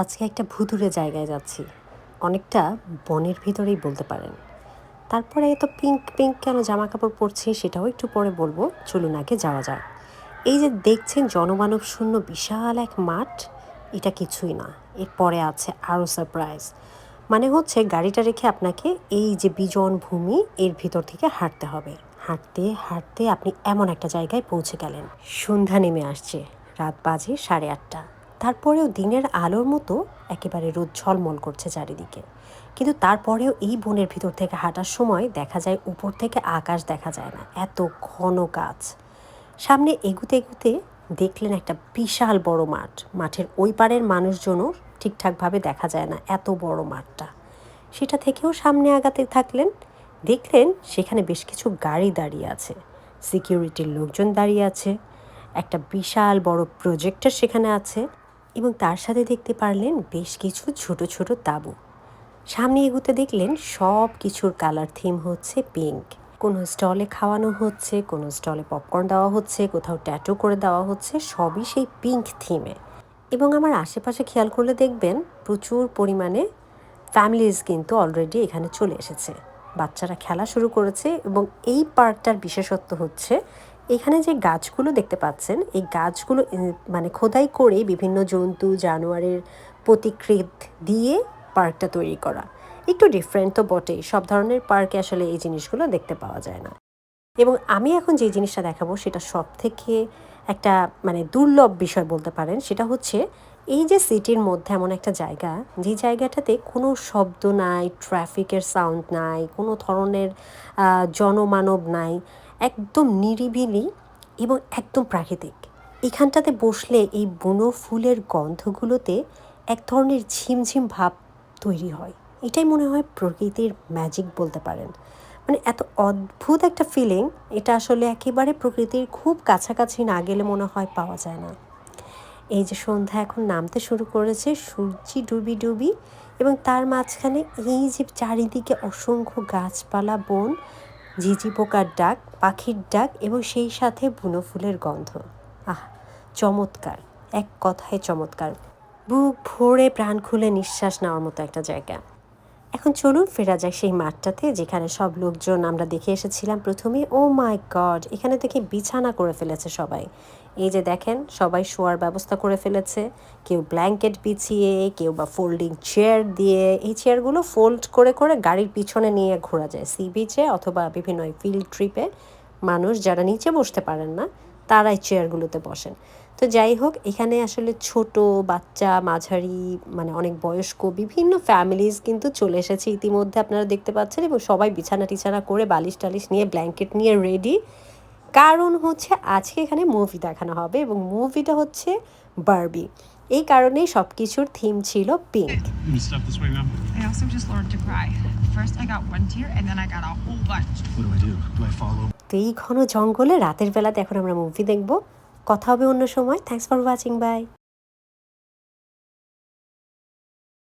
আজকে একটা ভুতুড়ে জায়গায় যাচ্ছি, অনেকটা বনের ভিতরেই বলতে পারেন। তারপরে এত পিঙ্ক পিঙ্ক কেন জামা কাপড় পরছি সেটাও একটু পরে বলবো, চলুন আগে যাওয়া যাক। এই যে দেখছেন জনমানব শূন্য বিশাল এক মাঠ, এটা কিছুই না, এরপরে আছে আরও সারপ্রাইজ। মানে হচ্ছে গাড়িটা রেখে আপনাকে এই যে বিজন ভূমি এর ভিতর থেকে হাঁটতে হবে। হাঁটতে হাঁটতে আপনি এমন একটা জায়গায় পৌঁছে গেলেন, সন্ধ্যা নেমে আসছে, রাত বাজে 8:30। তারপরেও দিনের আলোর মতো একেবারে রোদ ঝলমল করছে চারিদিকে। কিন্তু তারপরেও এই বনের ভিতর থেকে হাঁটার সময় দেখা যায় উপর থেকে আকাশ দেখা যায় না, এত ঘন গাছ। সামনে এগুতে এগুতে দেখলেন একটা বিশাল বড় মাঠ। মাঠের ওই পারের মানুষজনও ঠিকঠাকভাবে দেখা যায় না, এত বড় মাঠটা। সেটা থেকেও সামনে আগাতে থাকলেন, দেখলেন সেখানে বেশ কিছু গাড়ি দাঁড়িয়ে আছে, সিকিউরিটির লোকজন দাঁড়িয়ে আছে, একটা বিশাল বড় প্রজেক্টর সেখানে আছে, এবং তার সাথে দেখতে পারলেন বেশ কিছু ছোট ছোট তাঁবু। সামনে এগুতে দেখলেন সব কিছুর কালার থিম হচ্ছে পিঙ্ক। কোনো স্টলে খাওয়ানো হচ্ছে, কোনো স্টলে পপকর্ন দেওয়া হচ্ছে, কোথাও ট্যাটু করে দেওয়া হচ্ছে, সবই সেই পিঙ্ক থিমে। এবং আমার আশেপাশে খেয়াল করলে দেখবেন প্রচুর পরিমাণে ফ্যামিলিজ কিন্তু অলরেডি এখানে চলে এসেছে, বাচ্চারা খেলা শুরু করেছে। এবং এই পার্কটার বিশেষত্ব হচ্ছে এখানে যে গাছগুলো দেখতে পাচ্ছেন, এই গাছগুলো মানে খোদাই করে বিভিন্ন জন্তু জানোয়ারের প্রতিকৃত দিয়ে পার্কটা তৈরি করা। একটু ডিফারেন্ট তো বটেই, সব ধরনের পার্কে আসলে এই জিনিসগুলো দেখতে পাওয়া যায় না। এবং আমি এখন যে জিনিসটা দেখাবো সেটা সব থেকে একটা মানে দুর্লভ বিষয় বলতে পারেন। সেটা হচ্ছে এই যে সিটির মধ্যে এমন একটা জায়গা, যে জায়গাটাতে কোনো শব্দ নাই, ট্রাফিকের সাউন্ড নাই, কোনো ধরনের জনমানব নাই, একদম নিরিবিলি এবং একদম প্রাকৃতিক। এখানটাতে বসলে এই বুনো ফুলের গন্ধগুলোতে এক ধরনের ঝিমঝিম ভাব তৈরি হয়। এটাই মনে হয় প্রকৃতির ম্যাজিক বলতে পারেন। মানে এত অদ্ভুত একটা ফিলিং, এটা আসলে একেবারে প্রকৃতির খুব কাছাকাছি না গেলে মনে হয় পাওয়া যায় না। এই যে সন্ধ্যা এখন নামতে শুরু করেছে, সূর্যি ডুবি ডুবি, এবং তার মাঝখানে এই যে চারিদিকে অসংখ্য গাছপালা, বন, ঝিঝি পোকার ডাক, পাখির ডাক, এবং সেই সাথে বুনো ফুলের গন্ধ। আহ, চমৎকার, এক কথায় চমৎকার। বুক ভরে প্রাণ খুলে নিঃশ্বাস নেওয়ার মতো একটা জায়গা। এখন চলুন ফেরা যায় সেই মাঠটাতে যেখানে সব লোকজন আমরা দেখে এসেছিলাম প্রথমে। ও মাই গড, এখানে দেখি বিছানা করে ফেলেছে সবাই। এই যে দেখেন, সবাই শোয়ার ব্যবস্থা করে ফেলেছে, কেউ ব্ল্যাঙ্কেট বিছিয়ে, কেউ বা ফোল্ডিং চেয়ার দিয়ে। এই চেয়ারগুলো ফোল্ড করে করে গাড়ির পিছনে নিয়ে ঘোরা যায় সি বিচে অথবা বিভিন্ন ফিল্ড ট্রিপে। মানুষ যারা নিচে বসতে পারেন না তারাই চেয়ারগুলোতে বসেন। তো যাই হোক, এখানে আসলে ছোট বাচ্চা, মাঝারি, মানে অনেক বয়স্ক বিভিন্ন ফ্যামিলিজ কিন্তু চলে এসেছে ইতিমধ্যে, আপনারা দেখতে পাচ্ছেন। এবং সবাই বিছানা টিছানা করে বালিশ টালিশ নিয়ে ব্ল্যাঙ্কেট নিয়ে রেডি। কারণ হচ্ছে আজকে এখানে মুভি দেখানো হবে, এবং মুভিটা হচ্ছে বারবি। এই কারণেই সব কিছুর থিম ছিল pink. I also just learned to cry. First I got one tear and then I got a whole bunch. What do I do? Do I follow? তো এই ঘন জঙ্গলে রাতের বেলাতে এখন আমরা মুভি দেখব। কথা হবে অন্য সময়। Thanks for watching, by.